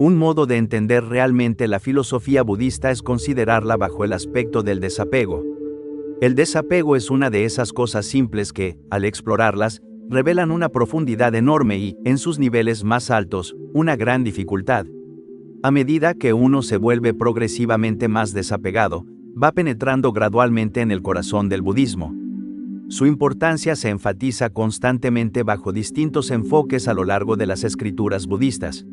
Un modo de entender realmente la filosofía budista es considerarla bajo el aspecto del desapego. El desapego es una de esas cosas simples que, al explorarlas, revelan una profundidad enorme y, en sus niveles más altos, una gran dificultad. A medida que uno se vuelve progresivamente más desapegado, va penetrando gradualmente en el corazón del budismo. Su importancia se enfatiza constantemente bajo distintos enfoques a lo largo de las escrituras budistas.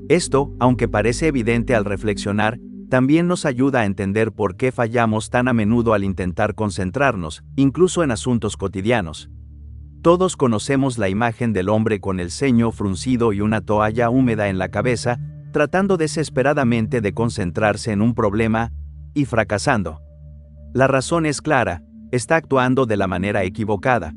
Esto, aunque parece evidente al reflexionar, también nos ayuda a entender por qué fallamos tan a menudo al intentar concentrarnos, incluso en asuntos cotidianos. Todos conocemos la imagen del hombre con el ceño fruncido y una toalla húmeda en la cabeza, tratando desesperadamente de concentrarse en un problema, y fracasando. La razón es clara, está actuando de la manera equivocada.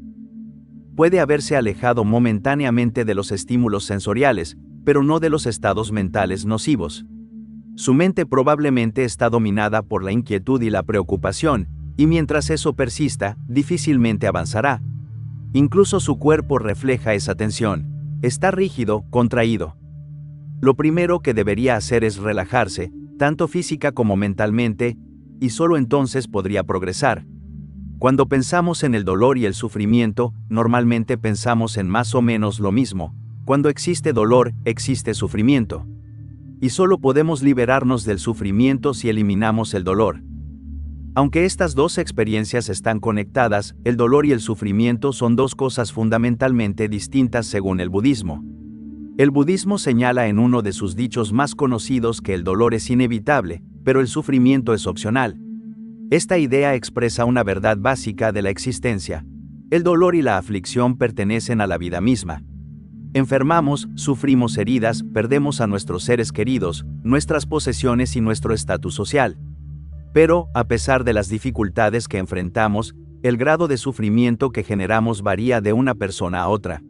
Puede haberse alejado momentáneamente de los estímulos sensoriales, pero no de los estados mentales nocivos. Su mente probablemente está dominada por la inquietud y la preocupación, y mientras eso persista, difícilmente avanzará. Incluso su cuerpo refleja esa tensión. Está rígido, contraído. Lo primero que debería hacer es relajarse, tanto física como mentalmente, y solo entonces podría progresar. Cuando pensamos en el dolor y el sufrimiento, normalmente pensamos en más o menos lo mismo. Cuando existe dolor, existe sufrimiento. Y solo podemos liberarnos del sufrimiento si eliminamos el dolor. Aunque estas dos experiencias están conectadas, el dolor y el sufrimiento son dos cosas fundamentalmente distintas según el budismo. El budismo señala en uno de sus dichos más conocidos que el dolor es inevitable, pero el sufrimiento es opcional. Esta idea expresa una verdad básica de la existencia. El dolor y la aflicción pertenecen a la vida misma. Enfermamos, sufrimos heridas, perdemos a nuestros seres queridos, nuestras posesiones y nuestro estatus social. Pero, a pesar de las dificultades que enfrentamos, el grado de sufrimiento que generamos varía de una persona a otra.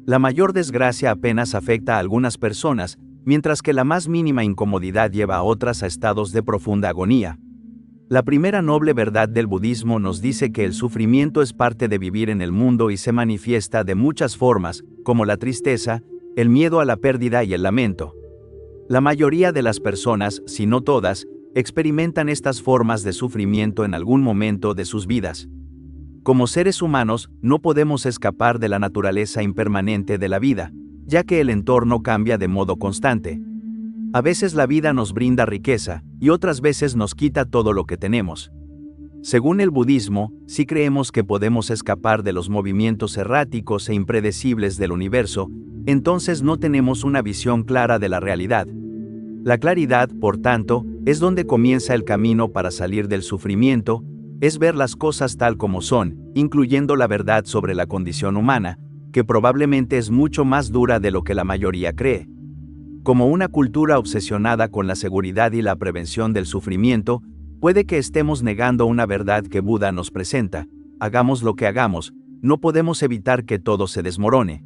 La mayor desgracia apenas afecta a algunas personas, mientras que la más mínima incomodidad lleva a otras a estados de profunda agonía. La primera noble verdad del budismo nos dice que el sufrimiento es parte de vivir en el mundo y se manifiesta de muchas formas, como la tristeza, el miedo a la pérdida y el lamento. La mayoría de las personas, si no todas, experimentan estas formas de sufrimiento en algún momento de sus vidas. Como seres humanos, no podemos escapar de la naturaleza impermanente de la vida, ya que el entorno cambia de modo constante. A veces la vida nos brinda riqueza, y otras veces nos quita todo lo que tenemos. Según el budismo, si creemos que podemos escapar de los movimientos erráticos e impredecibles del universo, entonces no tenemos una visión clara de la realidad. La claridad, por tanto, es donde comienza el camino para salir del sufrimiento, es ver las cosas tal como son, incluyendo la verdad sobre la condición humana, que probablemente es mucho más dura de lo que la mayoría cree. Como una cultura obsesionada con la seguridad y la prevención del sufrimiento, puede que estemos negando una verdad que Buda nos presenta. Hagamos lo que hagamos, no podemos evitar que todo se desmorone.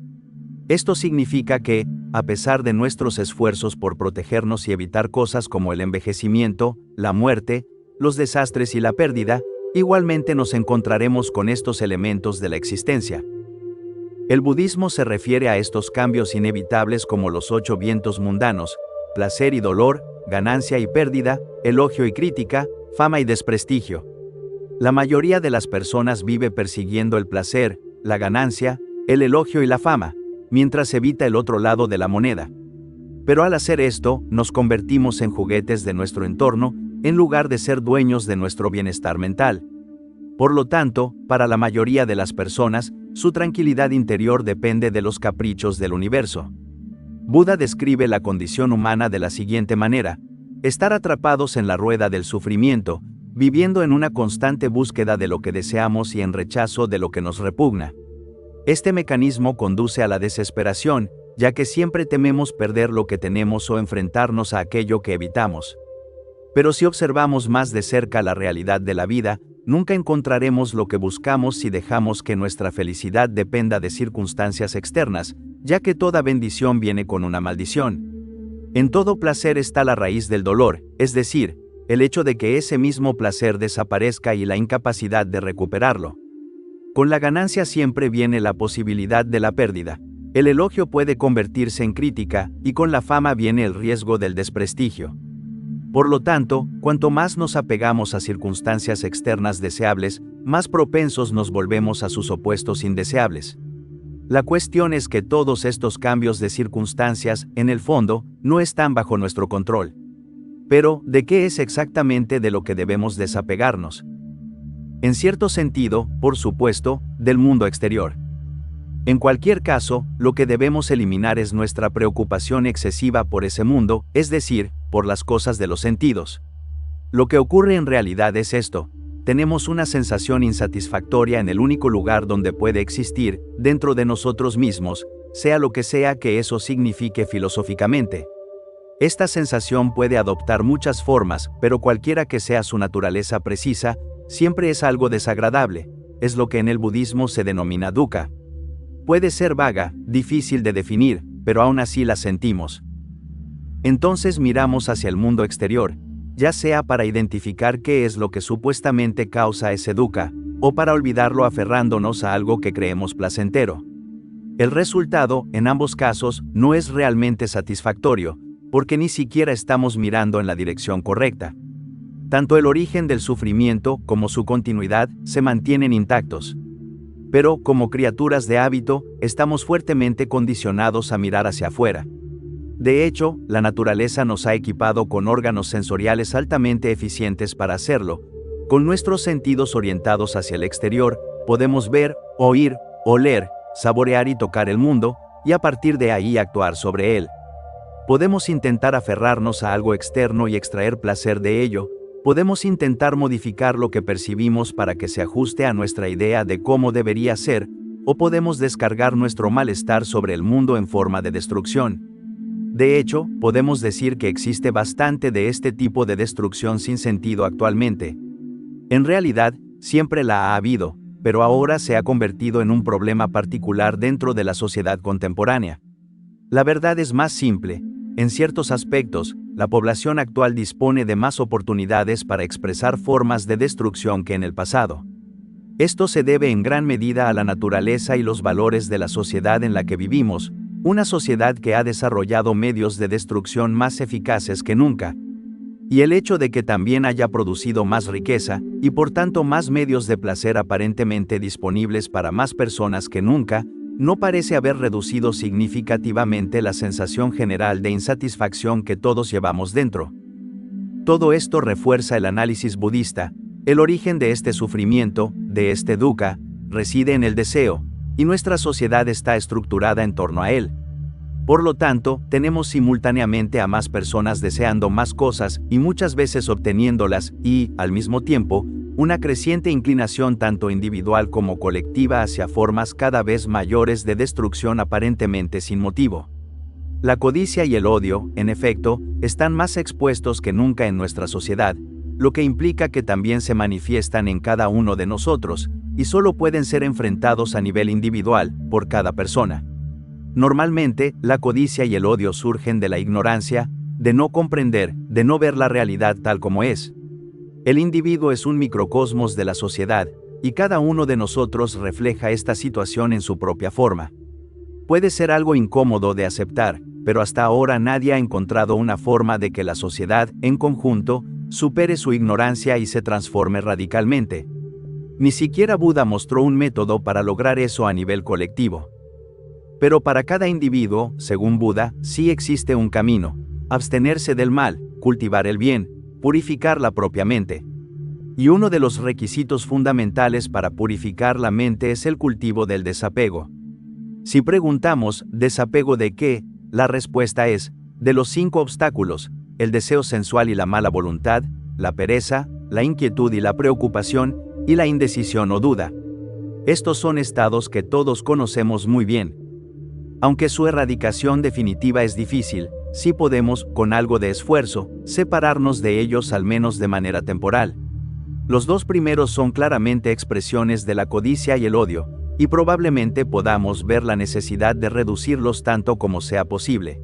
Esto significa que, a pesar de nuestros esfuerzos por protegernos y evitar cosas como el envejecimiento, la muerte, los desastres y la pérdida, igualmente nos encontraremos con estos elementos de la existencia. El budismo se refiere a estos cambios inevitables como los 8 vientos mundanos: placer y dolor, ganancia y pérdida, elogio y crítica, fama y desprestigio. La mayoría de las personas vive persiguiendo el placer, la ganancia, el elogio y la fama, mientras evita el otro lado de la moneda. Pero al hacer esto, nos convertimos en juguetes de nuestro entorno, en lugar de ser dueños de nuestro bienestar mental. Por lo tanto, para la mayoría de las personas, su tranquilidad interior depende de los caprichos del universo. Buda describe la condición humana de la siguiente manera: estar atrapados en la rueda del sufrimiento, viviendo en una constante búsqueda de lo que deseamos y en rechazo de lo que nos repugna. Este mecanismo conduce a la desesperación, ya que siempre tememos perder lo que tenemos o enfrentarnos a aquello que evitamos. Pero si observamos más de cerca la realidad de la vida, nunca encontraremos lo que buscamos si dejamos que nuestra felicidad dependa de circunstancias externas, ya que toda bendición viene con una maldición. En todo placer está la raíz del dolor, es decir, el hecho de que ese mismo placer desaparezca y la incapacidad de recuperarlo. Con la ganancia siempre viene la posibilidad de la pérdida. El elogio puede convertirse en crítica, y con la fama viene el riesgo del desprestigio. Por lo tanto, cuanto más nos apegamos a circunstancias externas deseables, más propensos nos volvemos a sus opuestos indeseables. La cuestión es que todos estos cambios de circunstancias, en el fondo, no están bajo nuestro control. Pero, ¿de qué es exactamente de lo que debemos desapegarnos? En cierto sentido, por supuesto, del mundo exterior. En cualquier caso, lo que debemos eliminar es nuestra preocupación excesiva por ese mundo, es decir, por las cosas de los sentidos. Lo que ocurre en realidad es esto: tenemos una sensación insatisfactoria en el único lugar donde puede existir, dentro de nosotros mismos, sea lo que sea que eso signifique filosóficamente. Esta sensación puede adoptar muchas formas, pero cualquiera que sea su naturaleza precisa, siempre es algo desagradable. Es lo que en el budismo se denomina dukkha. Puede ser vaga, difícil de definir, pero aún así la sentimos. Entonces miramos hacia el mundo exterior, ya sea para identificar qué es lo que supuestamente causa ese dukkha, o para olvidarlo aferrándonos a algo que creemos placentero. El resultado, en ambos casos, no es realmente satisfactorio, porque ni siquiera estamos mirando en la dirección correcta. Tanto el origen del sufrimiento como su continuidad se mantienen intactos. Pero, como criaturas de hábito, estamos fuertemente condicionados a mirar hacia afuera. De hecho, la naturaleza nos ha equipado con órganos sensoriales altamente eficientes para hacerlo. Con nuestros sentidos orientados hacia el exterior, podemos ver, oír, oler, saborear y tocar el mundo, y a partir de ahí actuar sobre él. Podemos intentar aferrarnos a algo externo y extraer placer de ello. Podemos intentar modificar lo que percibimos para que se ajuste a nuestra idea de cómo debería ser, o podemos descargar nuestro malestar sobre el mundo en forma de destrucción. De hecho, podemos decir que existe bastante de este tipo de destrucción sin sentido actualmente. En realidad, siempre la ha habido, pero ahora se ha convertido en un problema particular dentro de la sociedad contemporánea. La verdad es más simple. En ciertos aspectos, la población actual dispone de más oportunidades para expresar formas de destrucción que en el pasado. Esto se debe en gran medida a la naturaleza y los valores de la sociedad en la que vivimos, una sociedad que ha desarrollado medios de destrucción más eficaces que nunca. Y el hecho de que también haya producido más riqueza, y por tanto más medios de placer aparentemente disponibles para más personas que nunca, no parece haber reducido significativamente la sensación general de insatisfacción que todos llevamos dentro. Todo esto refuerza el análisis budista. El origen de este sufrimiento, de este dukkha, reside en el deseo, y nuestra sociedad está estructurada en torno a él. Por lo tanto, tenemos simultáneamente a más personas deseando más cosas y muchas veces obteniéndolas y, al mismo tiempo, una creciente inclinación tanto individual como colectiva hacia formas cada vez mayores de destrucción aparentemente sin motivo. La codicia y el odio, en efecto, están más expuestos que nunca en nuestra sociedad, lo que implica que también se manifiestan en cada uno de nosotros, y solo pueden ser enfrentados a nivel individual, por cada persona. Normalmente, la codicia y el odio surgen de la ignorancia, de no comprender, de no ver la realidad tal como es. El individuo es un microcosmos de la sociedad, y cada uno de nosotros refleja esta situación en su propia forma. Puede ser algo incómodo de aceptar, pero hasta ahora nadie ha encontrado una forma de que la sociedad, en conjunto, supere su ignorancia y se transforme radicalmente. Ni siquiera Buda mostró un método para lograr eso a nivel colectivo. Pero para cada individuo, según Buda, sí existe un camino: abstenerse del mal, cultivar el bien, purificar la propia mente. Y uno de los requisitos fundamentales para purificar la mente es el cultivo del desapego. Si preguntamos, ¿desapego de qué?, la respuesta es, de los 5 obstáculos: el deseo sensual y la mala voluntad, la pereza, la inquietud y la preocupación, y la indecisión o duda. Estos son estados que todos conocemos muy bien. Aunque su erradicación definitiva es difícil, sí podemos, con algo de esfuerzo, separarnos de ellos al menos de manera temporal. Los 2 primeros son claramente expresiones de la codicia y el odio, y probablemente podamos ver la necesidad de reducirlos tanto como sea posible.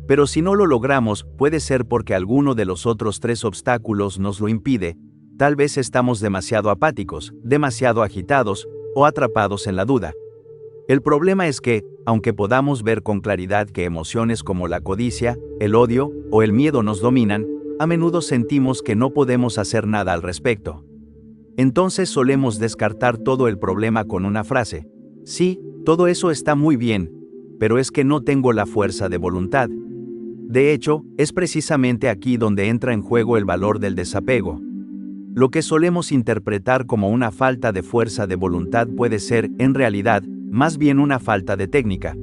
Pero si no lo logramos, puede ser porque alguno de los otros 3 obstáculos nos lo impide. Tal vez estamos demasiado apáticos, demasiado agitados, o atrapados en la duda. El problema es que, aunque podamos ver con claridad que emociones como la codicia, el odio o el miedo nos dominan, a menudo sentimos que no podemos hacer nada al respecto. Entonces solemos descartar todo el problema con una frase: sí, todo eso está muy bien, pero es que no tengo la fuerza de voluntad. De hecho, es precisamente aquí donde entra en juego el valor del desapego. Lo que solemos interpretar como una falta de fuerza de voluntad puede ser, en realidad, más bien una falta de técnica.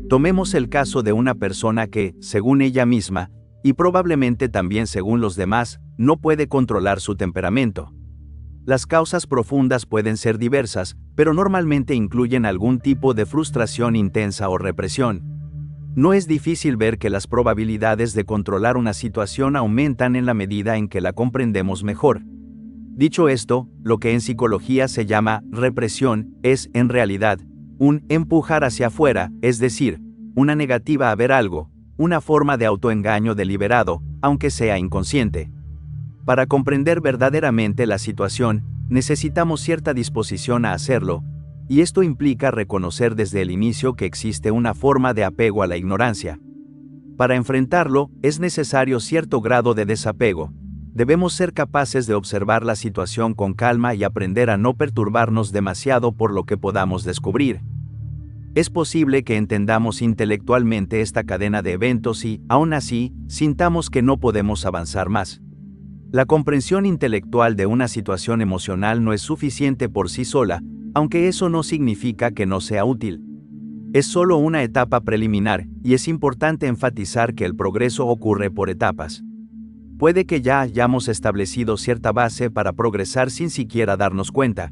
Tomemos el caso de una persona que, según ella misma, y probablemente también según los demás, no puede controlar su temperamento. Las causas profundas pueden ser diversas, pero normalmente incluyen algún tipo de frustración intensa o represión. No es difícil ver que las probabilidades de controlar una situación aumentan en la medida en que la comprendemos mejor. Dicho esto, lo que en psicología se llama represión es, en realidad, un empujar hacia afuera, es decir, una negativa a ver algo, una forma de autoengaño deliberado, aunque sea inconsciente. Para comprender verdaderamente la situación, necesitamos cierta disposición a hacerlo, y esto implica reconocer desde el inicio que existe una forma de apego a la ignorancia. Para enfrentarlo, es necesario cierto grado de desapego. Debemos ser capaces de observar la situación con calma y aprender a no perturbarnos demasiado por lo que podamos descubrir. Es posible que entendamos intelectualmente esta cadena de eventos y, aún así, sintamos que no podemos avanzar más. La comprensión intelectual de una situación emocional no es suficiente por sí sola, aunque eso no significa que no sea útil. Es solo una etapa preliminar, y es importante enfatizar que el progreso ocurre por etapas. Puede que ya hayamos establecido cierta base para progresar sin siquiera darnos cuenta.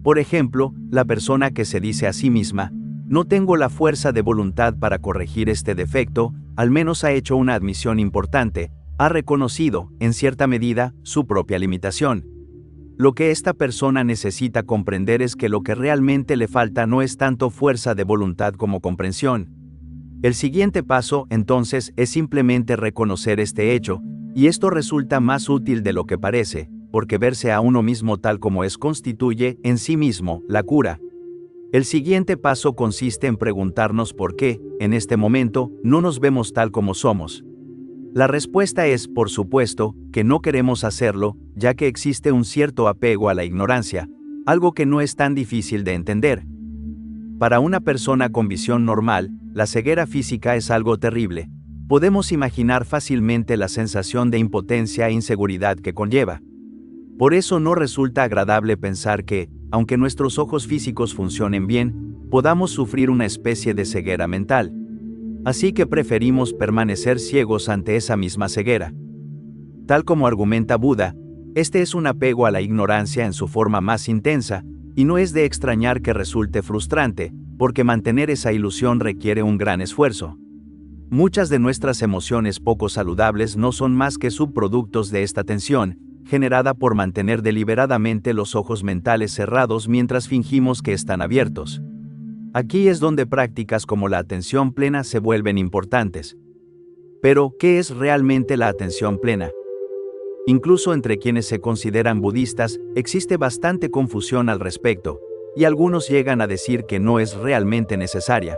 Por ejemplo, la persona que se dice a sí misma: no tengo la fuerza de voluntad para corregir este defecto, al menos ha hecho una admisión importante, ha reconocido, en cierta medida, su propia limitación. Lo que esta persona necesita comprender es que lo que realmente le falta no es tanto fuerza de voluntad como comprensión. El siguiente paso, entonces, es simplemente reconocer este hecho, y esto resulta más útil de lo que parece, porque verse a uno mismo tal como es constituye, en sí mismo, la cura. El siguiente paso consiste en preguntarnos por qué, en este momento, no nos vemos tal como somos. La respuesta es, por supuesto, que no queremos hacerlo, ya que existe un cierto apego a la ignorancia, algo que no es tan difícil de entender. Para una persona con visión normal, la ceguera física es algo terrible. Podemos imaginar fácilmente la sensación de impotencia e inseguridad que conlleva. Por eso no resulta agradable pensar que, aunque nuestros ojos físicos funcionen bien, podamos sufrir una especie de ceguera mental. Así que preferimos permanecer ciegos ante esa misma ceguera. Tal como argumenta Buda, este es un apego a la ignorancia en su forma más intensa, y no es de extrañar que resulte frustrante, porque mantener esa ilusión requiere un gran esfuerzo. Muchas de nuestras emociones poco saludables no son más que subproductos de esta tensión, generada por mantener deliberadamente los ojos mentales cerrados mientras fingimos que están abiertos. Aquí es donde prácticas como la atención plena se vuelven importantes. Pero, ¿qué es realmente la atención plena? Incluso entre quienes se consideran budistas, existe bastante confusión al respecto, y algunos llegan a decir que no es realmente necesaria.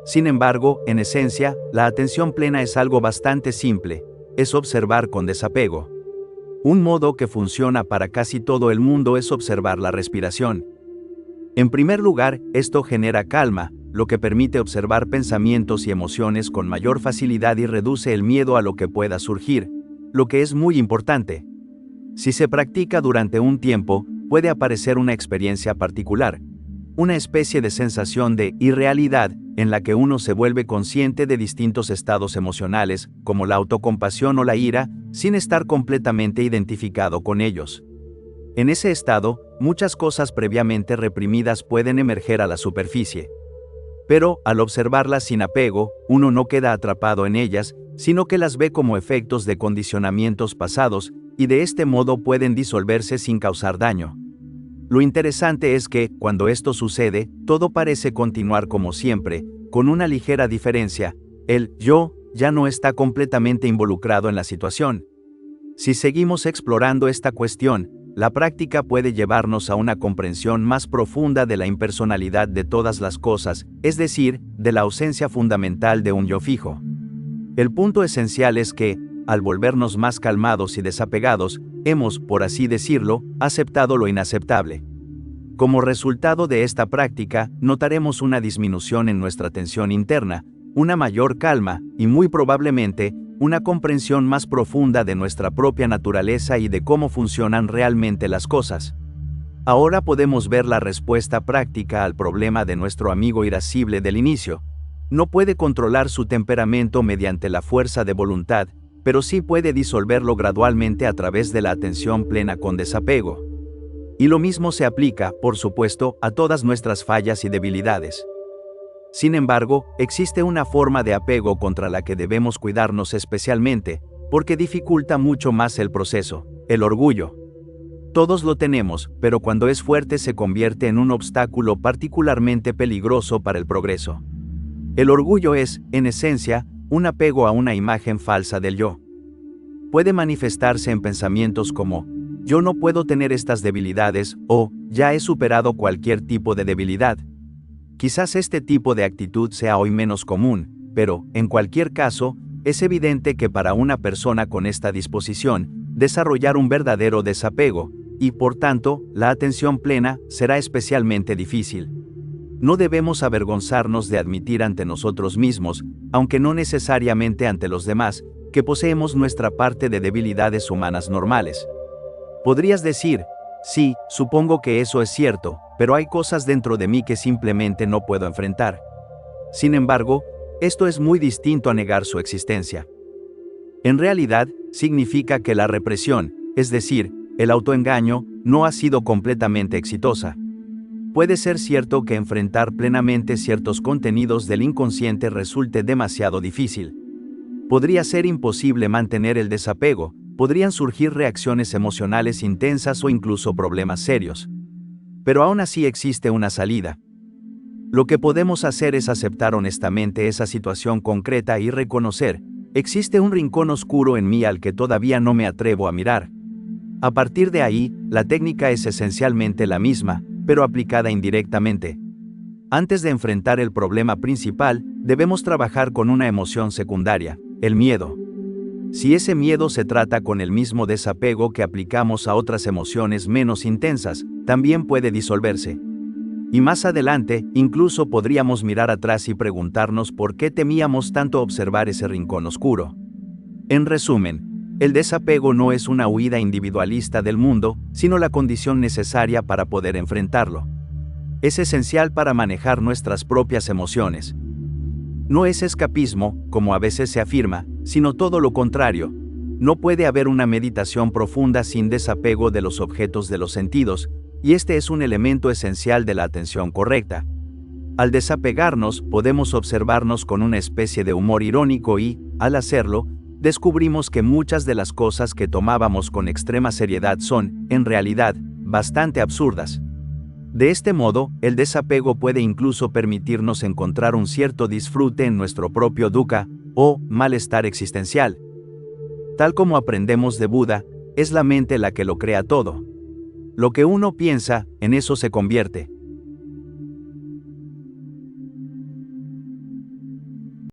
Sin embargo, en esencia, la atención plena es algo bastante simple, es observar con desapego. Un modo que funciona para casi todo el mundo es observar la respiración. En primer lugar, esto genera calma, lo que permite observar pensamientos y emociones con mayor facilidad y reduce el miedo a lo que pueda surgir, lo que es muy importante. Si se practica durante un tiempo, puede aparecer una experiencia particular, una especie de sensación de irrealidad, en la que uno se vuelve consciente de distintos estados emocionales, como la autocompasión o la ira, sin estar completamente identificado con ellos. En ese estado, muchas cosas previamente reprimidas pueden emerger a la superficie. Pero, al observarlas sin apego, uno no queda atrapado en ellas, sino que las ve como efectos de condicionamientos pasados, y de este modo pueden disolverse sin causar daño. Lo interesante es que, cuando esto sucede, todo parece continuar como siempre, con una ligera diferencia: el yo ya no está completamente involucrado en la situación. Si seguimos explorando esta cuestión, la práctica puede llevarnos a una comprensión más profunda de la impersonalidad de todas las cosas, es decir, de la ausencia fundamental de un yo fijo. El punto esencial es que, al volvernos más calmados y desapegados, hemos, por así decirlo, aceptado lo inaceptable. Como resultado de esta práctica, notaremos una disminución en nuestra tensión interna, una mayor calma, y muy probablemente, una comprensión más profunda de nuestra propia naturaleza y de cómo funcionan realmente las cosas. Ahora podemos ver la respuesta práctica al problema de nuestro amigo irascible del inicio. No puede controlar su temperamento mediante la fuerza de voluntad, pero sí puede disolverlo gradualmente a través de la atención plena con desapego. Y lo mismo se aplica, por supuesto, a todas nuestras fallas y debilidades. Sin embargo, existe una forma de apego contra la que debemos cuidarnos especialmente, porque dificulta mucho más el proceso: el orgullo. Todos lo tenemos, pero cuando es fuerte se convierte en un obstáculo particularmente peligroso para el progreso. El orgullo es, en esencia, un apego a una imagen falsa del yo. Puede manifestarse en pensamientos como: yo no puedo tener estas debilidades, o ya he superado cualquier tipo de debilidad. Quizás este tipo de actitud sea hoy menos común, pero, en cualquier caso, es evidente que para una persona con esta disposición, desarrollar un verdadero desapego, y por tanto, la atención plena, será especialmente difícil. No debemos avergonzarnos de admitir ante nosotros mismos, aunque no necesariamente ante los demás, que poseemos nuestra parte de debilidades humanas normales. Podrías decir: sí, supongo que eso es cierto, pero hay cosas dentro de mí que simplemente no puedo enfrentar. Sin embargo, esto es muy distinto a negar su existencia. En realidad, significa que la represión, es decir, el autoengaño, no ha sido completamente exitosa. Puede ser cierto que enfrentar plenamente ciertos contenidos del inconsciente resulte demasiado difícil. Podría ser imposible mantener el desapego, podrían surgir reacciones emocionales intensas o incluso problemas serios. Pero aún así existe una salida. Lo que podemos hacer es aceptar honestamente esa situación concreta y reconocer: existe un rincón oscuro en mí al que todavía no me atrevo a mirar. A partir de ahí, la técnica es esencialmente la misma, pero aplicada indirectamente. Antes de enfrentar el problema principal, debemos trabajar con una emoción secundaria: el miedo. Si ese miedo se trata con el mismo desapego que aplicamos a otras emociones menos intensas, también puede disolverse. Y más adelante, incluso podríamos mirar atrás y preguntarnos por qué temíamos tanto observar ese rincón oscuro. En resumen, el desapego no es una huida individualista del mundo, sino la condición necesaria para poder enfrentarlo. Es esencial para manejar nuestras propias emociones. No es escapismo, como a veces se afirma, sino todo lo contrario. No puede haber una meditación profunda sin desapego de los objetos de los sentidos, y este es un elemento esencial de la atención correcta. Al desapegarnos, podemos observarnos con una especie de humor irónico y, al hacerlo, descubrimos que muchas de las cosas que tomábamos con extrema seriedad son, en realidad, bastante absurdas. De este modo, el desapego puede incluso permitirnos encontrar un cierto disfrute en nuestro propio dukkha, o malestar existencial. Tal como aprendemos de Buda, es la mente la que lo crea todo. Lo que uno piensa, en eso se convierte.